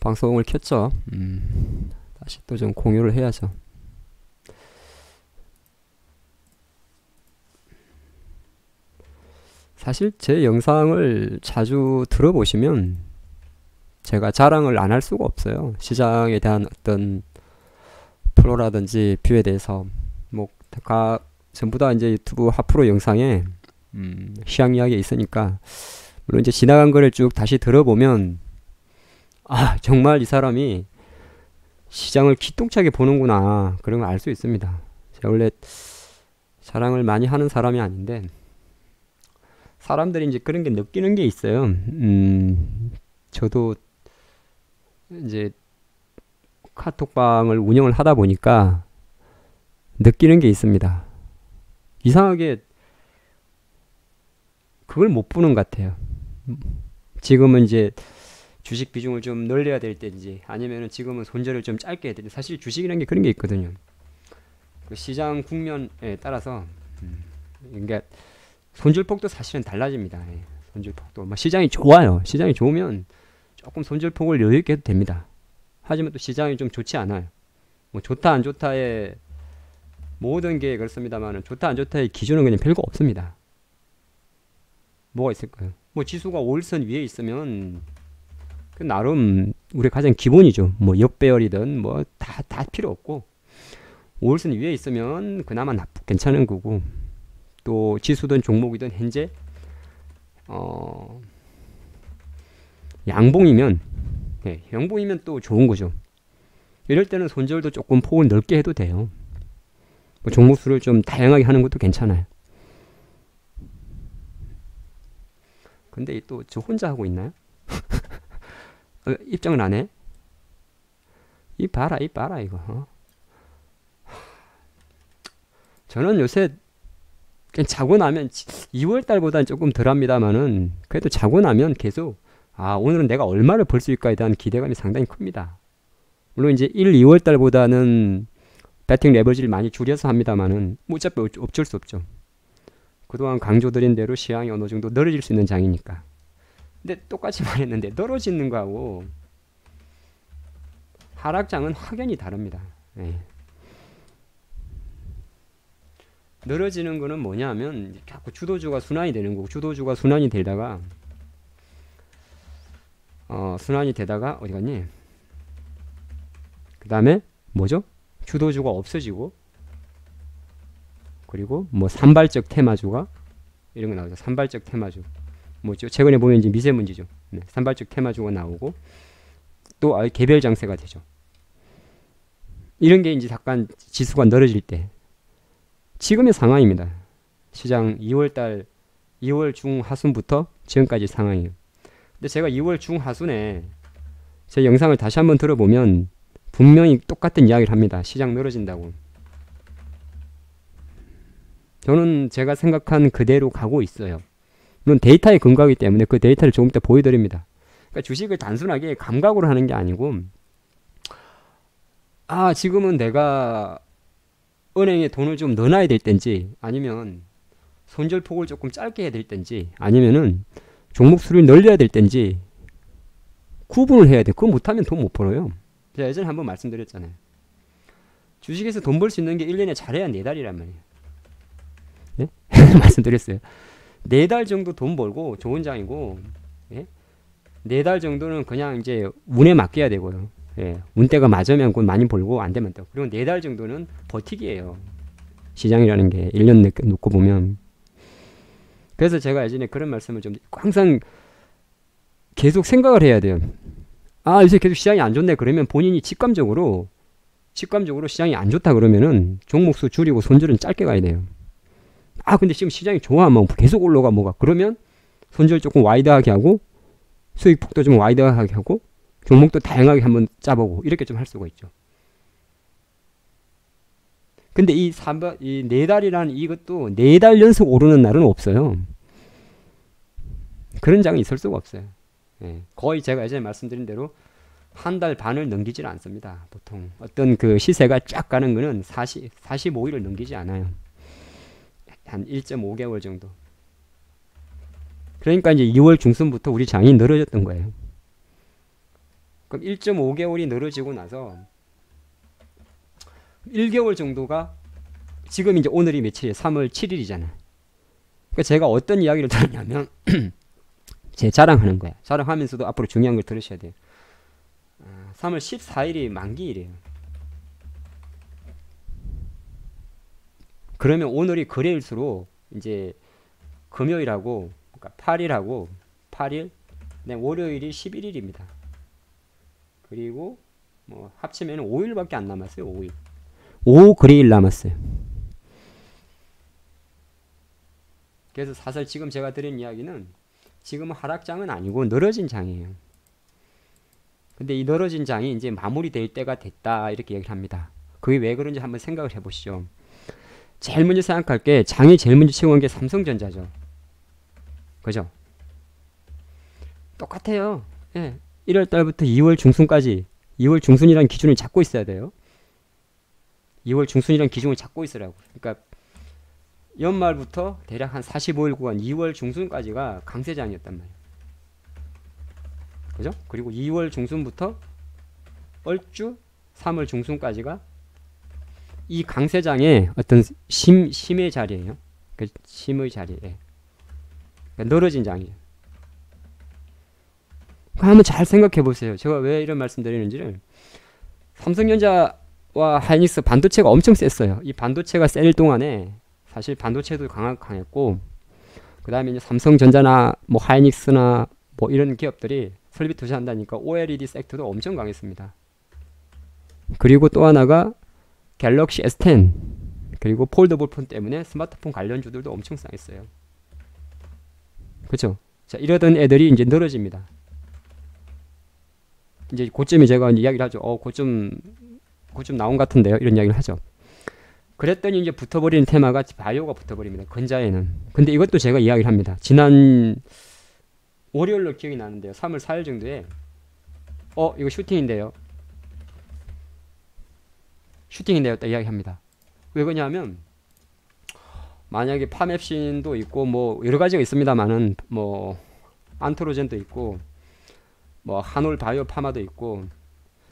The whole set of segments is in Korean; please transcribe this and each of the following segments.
방송을 켰죠. 다시 또 좀 공유를 해야죠. 사실 제 영상을 자주 들어보시면 제가 자랑을 안 할 수가 없어요. 시장에 대한 어떤 프로라든지 뷰에 대해서 뭐 전부 다 이제 유튜브 하프로 영상에 시장 이야기가 있으니까, 물론 이제 지나간 거를 쭉 다시 들어보면 아, 정말 이 사람이 시장을 기똥차게 보는구나, 그런 걸 알 수 있습니다. 제가 원래 자랑을 많이 하는 사람이 아닌데 사람들이 이제 그런 게 느끼는 게 있어요. 저도 이제 카톡방을 운영을 하다 보니까 느끼는 게 있습니다. 이상하게 그걸 못 보는 것 같아요. 지금은 이제 주식 비중을 좀 늘려야 될 때인지, 아니면은 지금은 손절을 좀 짧게 해야 되는지, 사실 주식이라는 게 그런 게 있거든요. 그 시장 국면에 따라서 그러니까 손절폭도 사실은 달라집니다. 예, 손절폭도 뭐 시장이 좋아요. 시장이 좋으면 조금 손절폭을 여유 있게 해도 됩니다. 하지만 또 시장이 좀 좋지 않아요. 뭐 좋다 안 좋다의 모든 게 그렇습니다만은, 좋다 안 좋다의 기준은 그냥 별거 없습니다. 뭐가 있을까요? 뭐 지수가 5일선 위에 있으면 그 나름 우리 가장 기본이죠. 뭐 역배열이든 뭐 다 필요 없고, 5일선 위에 있으면 그나마 괜찮은 거고, 또 지수든 종목이든 현재 양봉이면, 네, 양봉이면 또 좋은 거죠. 이럴 때는 손절도 조금 폭을 넓게 해도 돼요. 뭐 종목 수를 좀 다양하게 하는 것도 괜찮아요. 근데 또 저 혼자 하고 있나요? 입장을 안 해? 이 봐라 이거. 저는 요새 그냥 자고 나면 2월 달보다는 조금 덜합니다만은, 그래도 자고 나면 계속 오늘은 내가 얼마를 벌 수 있을까에 대한 기대감이 상당히 큽니다. 물론 이제 1, 2월 달보다는 배팅 레버리지를 많이 줄여서 합니다만은 뭐 어차피 어쩔 수 없죠. 그동안 강조드린 대로 시향이 어느 정도 늘어질 수 있는 장이니까. 근데 똑같이 말했는데 늘어지는 거하고 하락장은 확연히 다릅니다. 네. 늘어지는 거는 뭐냐면 자꾸 주도주가 순환이 되는 거고, 주도주가 순환이 되다가 어디 갔니? 그 다음에 뭐죠? 주도주가 없어지고, 그리고 뭐 산발적 테마주가 이런 거 나오죠. 산발적 테마주 뭐죠? 최근에 보면 이제 미세먼지죠. 네, 산발적 테마주가 나오고 또 아예 개별 장세가 되죠. 이런 게 이제 잠깐 지수가 늘어질 때 지금의 상황입니다. 시장 2월 중하순부터 지금까지 상황이에요. 근데 제가 2월 중하순에 제 영상을 다시 한번 들어보면 분명히 똑같은 이야기를 합니다. 시장 늘어진다고. 저는 제가 생각한 그대로 가고 있어요. 물론 데이터에 근거하기 때문에 그 데이터를 조금 이따 보여드립니다. 그러니까 주식을 단순하게 감각으로 하는 게 아니고, 지금은 내가 은행에 돈을 좀 넣어놔야 될 땐지, 아니면 손절폭을 조금 짧게 해야 될 땐지, 아니면은 종목 수를 늘려야 될 땐지 구분을 해야 돼. 그거 못하면 돈 못 벌어요. 제가 예전에 한번 말씀드렸잖아요. 주식에서 돈 벌 수 있는 게 1년에 잘해야 4달이란 말이에요. 예? 말씀드렸어요. 4달 정도 돈 벌고 좋은 장이고, 예? 4달 정도는 그냥 이제 운에 맡겨야 되고요. 예, 운때가 맞으면 곧 많이 벌고 안 되면 또. 그리고 4달 정도는 버티기예요. 시장이라는 게 1년 놓고 보면. 그래서 제가 예전에 그런 말씀을 좀 항상 계속 생각을 해야 돼요. 요새 계속 시장이 안 좋네 그러면 본인이 직감적으로 시장이 안 좋다 그러면은 종목수 줄이고 손절은 짧게 가야 돼요. 근데 지금 시장이 좋아, 뭐 계속 올라가 뭐가, 그러면 손절 조금 와이드하게 하고 수익 폭도 좀 와이드하게 하고 종목도 다양하게 한번 짜보고 이렇게 좀 할 수가 있죠. 근데 이 4달이라는 이것도 4달 연속 오르는 날은 없어요. 그런 장이 있을 수가 없어요. 예, 거의 제가 예전에 말씀드린 대로 한 달 반을 넘기질 않습니다. 보통 어떤 그 시세가 쫙 가는 거는 45일을 넘기지 않아요. 한 1.5개월 정도. 그러니까 이제 2월 중순부터 우리 장이 늘어졌던 거예요. 그럼 1.5개월이 늘어지고 나서 1개월 정도가 지금 이제 오늘이 며칠이에요? 3월 7일이잖아요. 그러니까 제가 어떤 이야기를 들었냐면 제 자랑하는 거야. 자랑하면서도 앞으로 중요한 걸 들으셔야 돼요. 3월 14일이 만기일이에요. 그러면 오늘이 거래일수록 이제 금요일하고 그러니까 8일하고 8일, 네, 월요일이 11일입니다. 그리고 뭐 합치면 5일밖에 안 남았어요. 5일. 5 거래일 남았어요. 그래서 사실 지금 제가 드린 이야기는 지금은 하락장은 아니고 늘어진 장이에요. 근데 이 늘어진 장이 이제 마무리될 때가 됐다 이렇게 얘기를 합니다. 그게 왜 그런지 한번 생각을 해보시죠. 제일 먼저 생각할 게 장이 제일 먼저 채워온 게 삼성전자죠. 그죠? 똑같아요. 예. 1월 달부터 2월 중순까지 2월 중순이라는 기준을 잡고 있어야 돼요. 2월 중순이라는 기준을 잡고 있으라고. 그러니까 연말부터 대략 한 45일 구간 2월 중순까지가 강세장이었단 말이에요. 그죠? 그리고 2월 중순부터 얼추 3월 중순까지가 이 강세장의 어떤 심의 자리예요. 그 심의 자리에. 그러니까 늘어진 장이에요. 한번 잘 생각해 보세요. 제가 왜 이런 말씀 드리는지를. 삼성전자와 하이닉스 반도체가 엄청 셌어요. 이 반도체가 셀 동안에 사실 반도체도 강했고, 그 다음에 이제 삼성전자나 뭐 하이닉스나 뭐 이런 기업들이 설비 투자한다니까 OLED 섹터도 엄청 강했습니다. 그리고 또 하나가 갤럭시 S10 그리고 폴더블 폰 때문에 스마트폰 관련주들도 엄청 상했어요. 그렇죠? 자, 이러던 애들이 이제 늘어집니다. 이제 고점이 제가 이야기를 하죠. 고점 나온 것 같은데요. 이런 이야기를 하죠. 그랬더니 이제 붙어버리는 테마가 바이오가 붙어버립니다. 근자에는. 근데 이것도 제가 이야기를 합니다. 지난 월요일로 기억이 나는데요. 3월 4일 정도에 이거 슈팅인데요. 슈팅인데요. 딱 이야기합니다. 왜 그러냐면 만약에 파맵신도 있고 뭐 여러 가지가 있습니다만은 뭐 안트로젠도 있고 뭐 한올 바이오 파마도 있고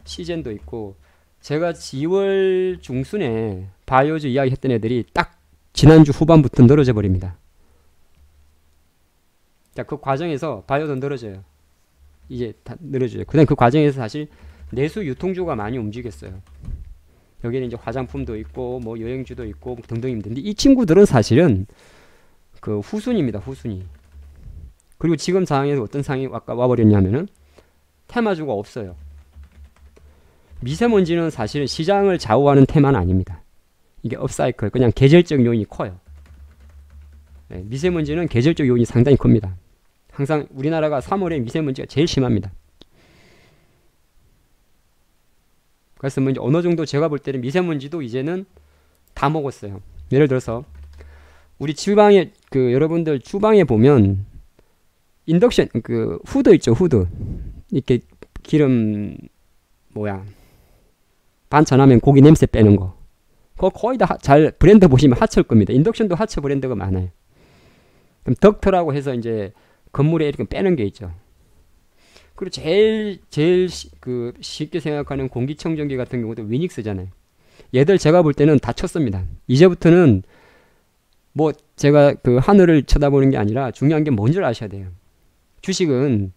시젠도 있고 제가 2월 중순에 바이오즈 이야기 했던 애들이 딱 지난주 후반부터 늘어져 버립니다. 자, 그 과정에서 바이오도 늘어져요. 이제 다 늘어져요. 그다음 그 과정에서 사실 내수 유통주가 많이 움직였어요. 여기는 이제 화장품도 있고 뭐 여행주도 있고 등등입니다. 근데 이 친구들은 사실은 그 후순입니다. 후순위. 그리고 지금 상황에서 어떤 상황이 와버렸냐면은 테마주가 없어요. 미세먼지는 사실은 시장을 좌우하는 테마는 아닙니다. 이게 업사이클, 그냥 계절적 요인이 커요. 네, 미세먼지는 계절적 요인이 상당히 큽니다. 항상 우리나라가 3월에 미세먼지가 제일 심합니다. 그래서 뭐 이제 어느 정도 제가 볼 때는 미세먼지도 이제는 다 먹었어요. 예를 들어서 우리 주방에 여러분들 주방에 보면 인덕션 후드 있죠. 후드 이렇게 기름 반찬하면 고기 냄새 빼는 거. 그거 거의 다 잘 브랜드 보시면 하철 겁니다. 인덕션도 하철 브랜드가 많아요. 그럼 덕터라고 해서 이제 건물에 이렇게 빼는 게 있죠. 그리고 제일 쉽게 생각하는 공기청정기 같은 경우도 위닉스잖아요. 얘들 제가 볼 때는 다 쳤습니다. 이제부터는 뭐 제가 하늘을 쳐다보는 게 아니라 중요한 게 뭔지를 아셔야 돼요. 주식은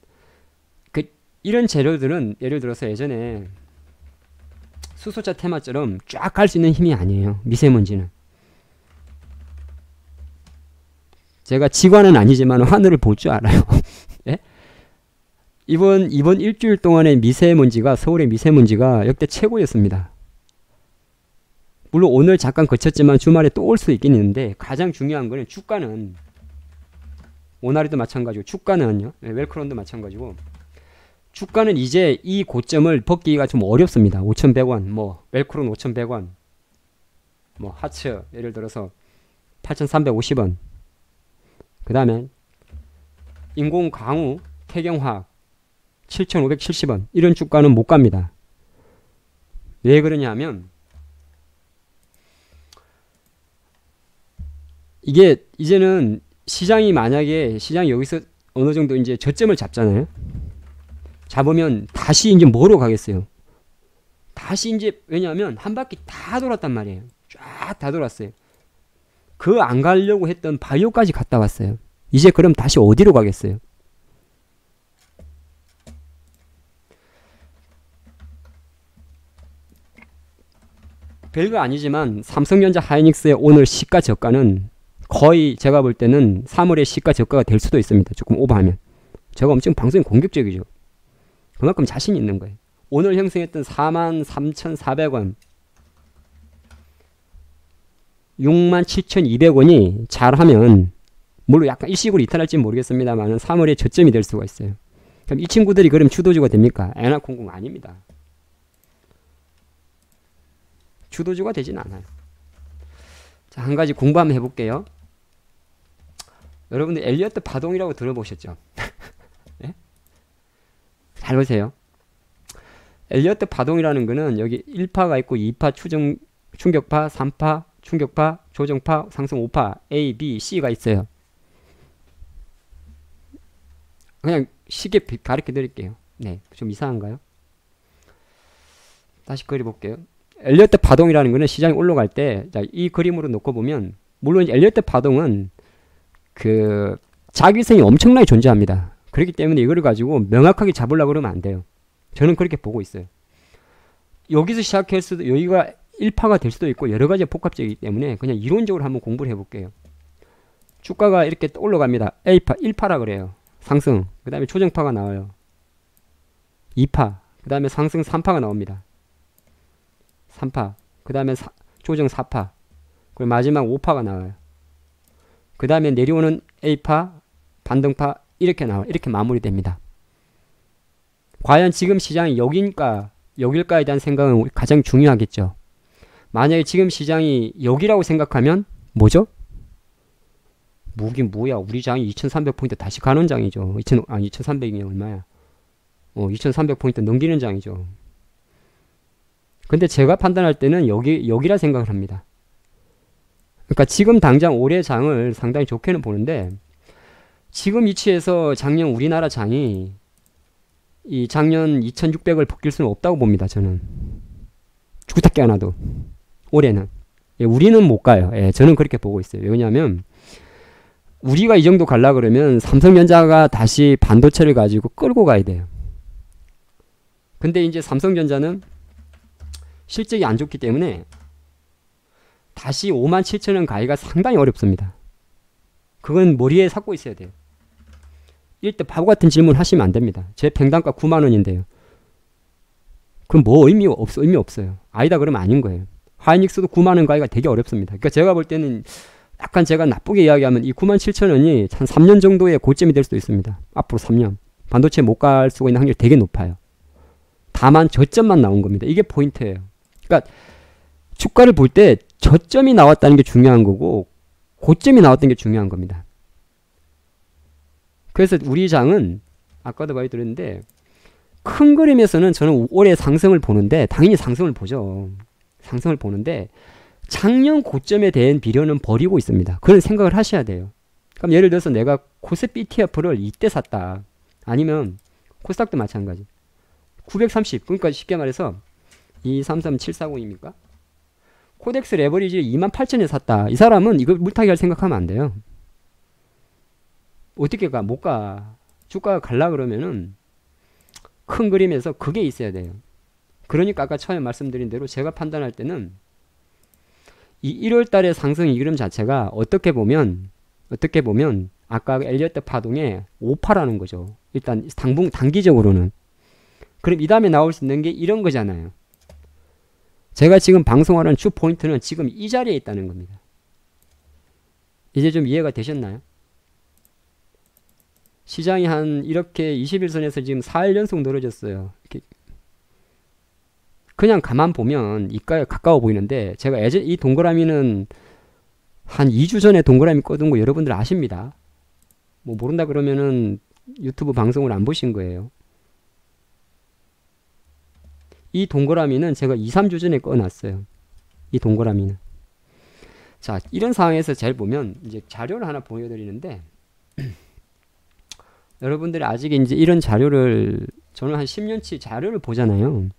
이런 재료들은 예를 들어서 예전에 수소차 테마처럼 쫙 갈 수 있는 힘이 아니에요. 미세먼지는. 제가 지관은 아니지만 하늘을 볼 줄 알아요. 예? 이번 일주일 동안의 미세먼지가 서울의 미세먼지가 역대 최고였습니다. 물론 오늘 잠깐 그쳤지만 주말에 또 올 수 있긴 있는데 가장 중요한 거는 주가는 오나리도 마찬가지고 주가는요. 웰크론도 마찬가지고 주가는 이제 이 고점을 벗기기가 좀 어렵습니다. 5,100원, 뭐 웰크론 5,100원, 뭐 하츠 예를 들어서 8,350원. 그 다음에 인공강우, 태경화학 7,570원. 이런 주가는 못 갑니다. 왜 그러냐면 이게 이제는 시장이 만약에 시장이 여기서 어느 정도 이제 저점을 잡잖아요. 잡으면 다시 이제 뭐로 가겠어요? 다시 이제 왜냐하면 한 바퀴 다 돌았단 말이에요. 쫙 다 돌았어요. 그 안 가려고 했던 바이오까지 갔다 왔어요. 이제 그럼 다시 어디로 가겠어요? 별거 아니지만 삼성전자 하이닉스의 오늘 시가 저가는 거의 제가 볼 때는 3월의 시가 저가가 될 수도 있습니다. 조금 오버하면. 제가 엄청 방송이 공격적이죠. 그만큼 자신 있는 거예요. 오늘 형성했던 43,400원 67,200원이 잘하면 물론 약간 일시적으로 이탈할지 모르겠습니다만 3월에 저점이 될 수가 있어요. 그럼 이 친구들이 그럼 주도주가 됩니까? 엔화콩콩 아닙니다. 주도주가 되진 않아요. 자, 한 가지 공부 한번 해볼게요. 여러분들 엘리어트 파동이라고 들어보셨죠? 네? 잘 보세요. 엘리어트 파동이라는 거는 여기 1파가 있고 2파 충격파, 3파, 충격파, 조정파, 상승 5파, A, B, C가 있어요. 그냥 쉽게 가르쳐 드릴게요. 네, 좀 이상한가요? 다시 그려볼게요. 엘리어트 파동이라는 거는 시장이 올라갈 때, 자, 이 그림으로 놓고 보면, 물론 엘리어트 파동은 그 자기성이 엄청나게 존재합니다. 그렇기 때문에 이거를 가지고 명확하게 잡으려고 그러면 안 돼요. 저는 그렇게 보고 있어요. 여기서 시작해서 여기가 1파가 될 수도 있고 여러 가지 복합적이기 때문에 그냥 이론적으로 한번 공부를 해볼게요. 주가가 이렇게 올라갑니다. A파, 1파라 그래요. 상승. 그 다음에 조정파가 나와요. 2파. 그 다음에 상승 3파가 나옵니다. 3파. 그 다음에 조정 4파. 그리고 마지막 5파가 나와요. 그 다음에 내려오는 A파, 반등파 이렇게 나와요. 이렇게 마무리됩니다. 과연 지금 시장이 여길까에 대한 생각은 가장 중요하겠죠. 만약에 지금 시장이 여기라고 생각하면 뭐죠? 무긴 뭐야? 우리 장이 2300포인트 다시 가는 장이죠. 2300이면 얼마야? 2300포인트 넘기는 장이죠. 근데 제가 판단할 때는 여기라 생각을 합니다. 그러니까 지금 당장 올해 장을 상당히 좋게는 보는데 지금 위치에서 작년 우리나라 장이 이 작년 2600을 벗길 수는 없다고 봅니다. 저는 죽다 깨어나도 올해는 우리는 못 가요. 저는 그렇게 보고 있어요. 왜냐하면 우리가 이 정도 갈라 그러면 삼성전자가 다시 반도체를 가지고 끌고 가야 돼요. 근데 이제 삼성전자는 실적이 안 좋기 때문에 다시 57,000원 가기가 상당히 어렵습니다. 그건 머리에 삭고 있어야 돼요. 이때 바보 같은 질문 하시면 안 됩니다. 제 평단가 9만원인데요. 그럼 뭐 의미 없어요. 아니다 그러면 아닌 거예요. 하이닉스도 9만원 가기가 되게 어렵습니다. 그러니까 제가 볼 때는 약간 제가 나쁘게 이야기하면 이 97,000원이 한 3년 정도의 고점이 될 수도 있습니다. 앞으로 3년. 반도체 못 갈 수 있는 확률이 되게 높아요. 다만 저점만 나온 겁니다. 이게 포인트예요. 그러니까 주가를 볼 때 저점이 나왔다는 게 중요한 거고 고점이 나왔다는 게 중요한 겁니다. 그래서 우리 장은 아까도 많이 들었는데 큰 그림에서는 저는 올해 상승을 보는데 당연히 상승을 보죠. 상승을 보는데 작년 고점에 대한 비료는 버리고 있습니다. 그런 생각을 하셔야 돼요. 그럼 예를 들어서 내가 코스피 ETF를 이때 샀다. 아니면 코스닥도 마찬가지. 930 그러니까 쉽게 말해서 233740입니까? 코덱스 레버리지를 28,000에 샀다. 이 사람은 이거 물타기 할 생각하면 안 돼요. 어떻게 가? 못 가. 주가가 갈라 그러면은 큰 그림에서 그게 있어야 돼요. 그러니까 아까 처음에 말씀드린 대로 제가 판단할 때는 이 1월 달의 상승 이름 자체가 어떻게 보면 아까 엘리어트 파동의 5파라는 거죠. 일단 단기적으로는. 그럼 이 다음에 나올 수 있는 게 이런 거잖아요. 제가 지금 방송하는 주 포인트는 지금 이 자리에 있다는 겁니다. 이제 좀 이해가 되셨나요? 시장이 한 이렇게 21선에서 지금 4일 연속 늘어졌어요. 이렇게 그냥 가만 보면 이가에 가까워 보이는데 제가 예전 이 동그라미는 한 2주 전에 동그라미 꺼둔 거 여러분들 아십니다. 뭐 모른다 그러면은 유튜브 방송을 안 보신 거예요. 이 동그라미는 제가 2, 3주 전에 꺼놨어요. 이 동그라미는. 자, 이런 상황에서 잘 보면 이제 자료를 하나 보여드리는데 여러분들이 아직 이제 이런 자료를 저는 한 10년치 자료를 보잖아요.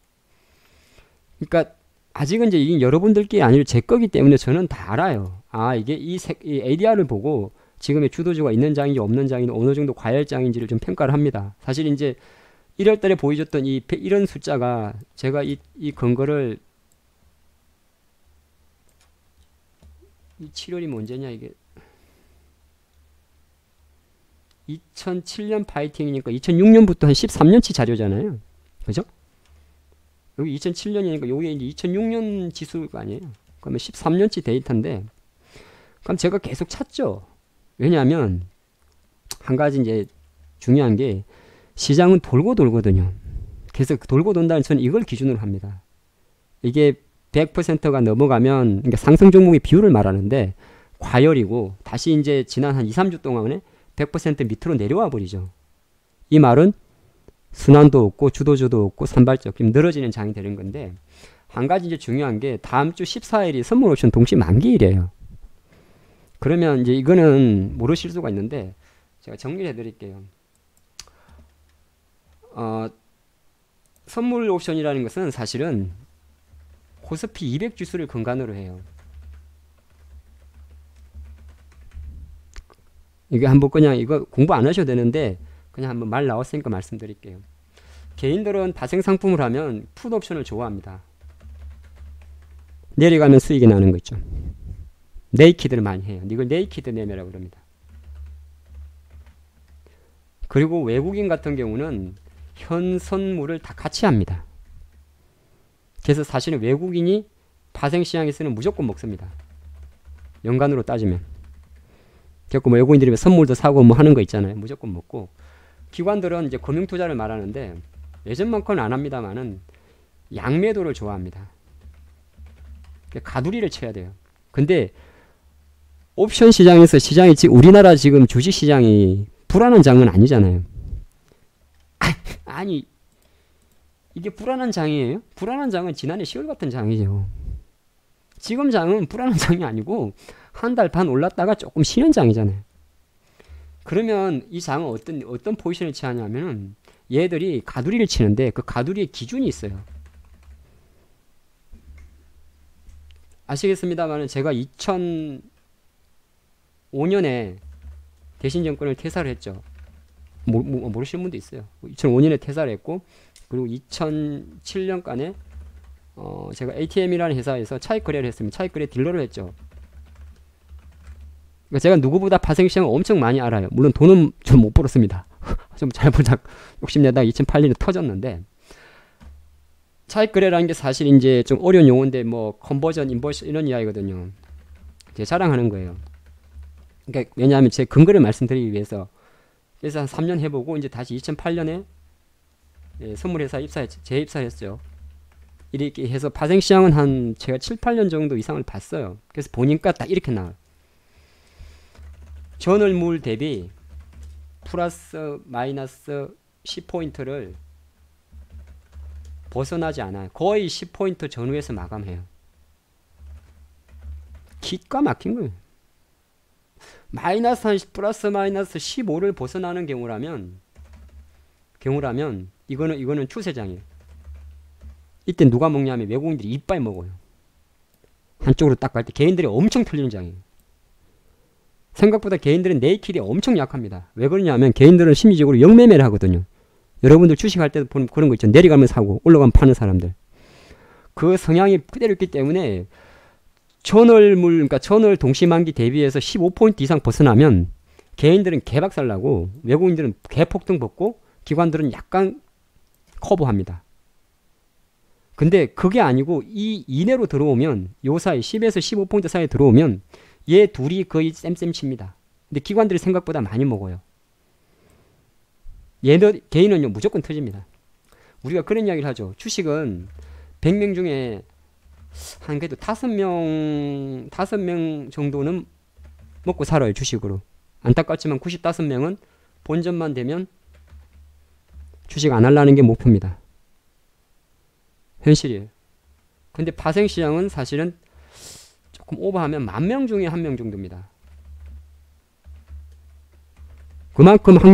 그러니까 아직은 이제 이게 여러분들께 아니라 제 거기 때문에 저는 다 알아요. 아, 이게 이 ADR을 보고 지금의 주도주가 있는 장인지 없는 장인지 어느 정도 과열장인지를 좀 평가를 합니다. 사실 이제 1월 달에 보여줬던 이런 숫자가 제가 이 근거를 이 7월이면 언제냐 이게 2007년 파이팅이니까 2006년부터 한 13년치 자료잖아요. 그죠? 여기 2007년이니까 여기 이제 2006년 지수가 아니에요. 그러면 13년치 데이터인데 그럼 제가 계속 찾죠. 왜냐하면 한 가지 이제 중요한 게 시장은 돌고 돌거든요. 계속 돌고 돈다는 저는 이걸 기준으로 합니다. 이게 100%가 넘어가면 그러니까 상승 종목의 비율을 말하는데 과열이고 다시 이제 지난 한 2, 3주 동안에 100% 밑으로 내려와 버리죠. 이 말은 순환도 없고 주도주도 없고 산발적 좀 늘어지는 장이 되는 건데 한 가지 이제 중요한 게 다음 주 14일이 선물 옵션 동시 만기일이에요. 그러면 이제 이거는 모르실 수가 있는데 제가 정리를 해드릴게요. 선물 옵션이라는 것은 사실은 코스피 200 지수를 근간으로 해요. 이게 한번 그냥 이거 공부 안 하셔도 되는데 그냥 한번 말 나왔으니까 말씀드릴게요. 개인들은 파생 상품을 하면 풋 옵션을 좋아합니다. 내려가면 수익이 나는 거 있죠. 네이키드를 많이 해요. 이걸 네이키드 매매라고 그럽니다. 그리고 외국인 같은 경우는 현 선물을 다 같이 합니다. 그래서 사실은 외국인이 파생시장에서는 무조건 먹습니다. 연간으로 따지면. 그래서 뭐 외국인들이 선물도 사고 뭐 하는 거 있잖아요. 무조건 먹고. 기관들은 이제 금융투자를 말하는데 예전만큼은 안 합니다만은 양매도를 좋아합니다. 가두리를 쳐야 돼요. 근데 옵션 시장에서 시장이 지금 우리나라 지금 주식 시장이 불안한 장은 아니잖아요. 아니 이게 불안한 장이에요? 불안한 장은 지난해 10월 같은 장이죠. 지금 장은 불안한 장이 아니고 한 달 반 올랐다가 조금 쉬는 장이잖아요. 그러면 이 장은 어떤 포지션을 취하냐면은 얘들이 가두리를 치는데 그 가두리의 기준이 있어요. 아시겠습니다만은 제가 2005년에 대신증권을 퇴사를 했죠. 모르시는 분도 있어요. 2005년에 퇴사를 했고 그리고 2007년간에 제가 ATM이라는 회사에서 차익 거래를 했습니다. 차익 거래 딜러를 했죠. 그러니까 제가 누구보다 파생시장을 엄청 많이 알아요. 물론 돈은 좀 못 벌었습니다. 좀 잘못작 욕심내다가 2008년에 터졌는데 차익 거래라는 게 사실 이제 좀 어려운 용어인데 뭐 컨버전, 인버전 이런 이야기거든요. 제가 자랑하는 거예요. 그러니까 왜냐하면 제 근거를 말씀드리기 위해서 그래서 한 3년 해보고 이제 다시 2008년에 선물회사 재입사를 했죠. 이렇게 해서 파생시장은 한 제가 7, 8년 정도 이상을 봤어요. 그래서 보니까 딱 이렇게 나와요. 전월물 대비 플러스 마이너스 10포인트를 벗어나지 않아요. 거의 10포인트 전후에서 마감해요. 기가 막힌 거예요. 마이너스 한 플러스 마이너스 15를 벗어나는 경우라면 이거는 추세장이에요. 이때 누가 먹냐면 외국인들이 이빨 먹어요. 한쪽으로 딱 갈 때 개인들이 엄청 틀리는 장이에요. 생각보다 개인들은 네이키드에 엄청 약합니다. 왜 그러냐면 개인들은 심리적으로 역매매를 하거든요. 여러분들 주식할 때도 보는 그런 거 있죠. 내려가면 사고 올라가면 파는 사람들. 그 성향이 그대로 있기 때문에 그러니까 전월 동시만기 대비해서 15포인트 이상 벗어나면 개인들은 개박살 나고 외국인들은 개폭등 벗고 기관들은 약간 커버합니다. 근데 그게 아니고 이 이내로 들어오면 요 사이 10에서 15포인트 사이에 들어오면 얘 둘이 거의 쌤쌤 칩니다. 근데 기관들이 생각보다 많이 먹어요. 개인은요 무조건 터집니다. 우리가 그런 이야기를 하죠. 주식은 100명 중에 한 그래도 5명 정도는 먹고 살아요. 주식으로. 안타깝지만 95명은 본전만 되면 주식 안 하려는 게 목표입니다. 현실이에요. 근데 파생시장은 사실은 조금 오버하면 10,000명 중에 1명 정도입니다. 그만큼 확률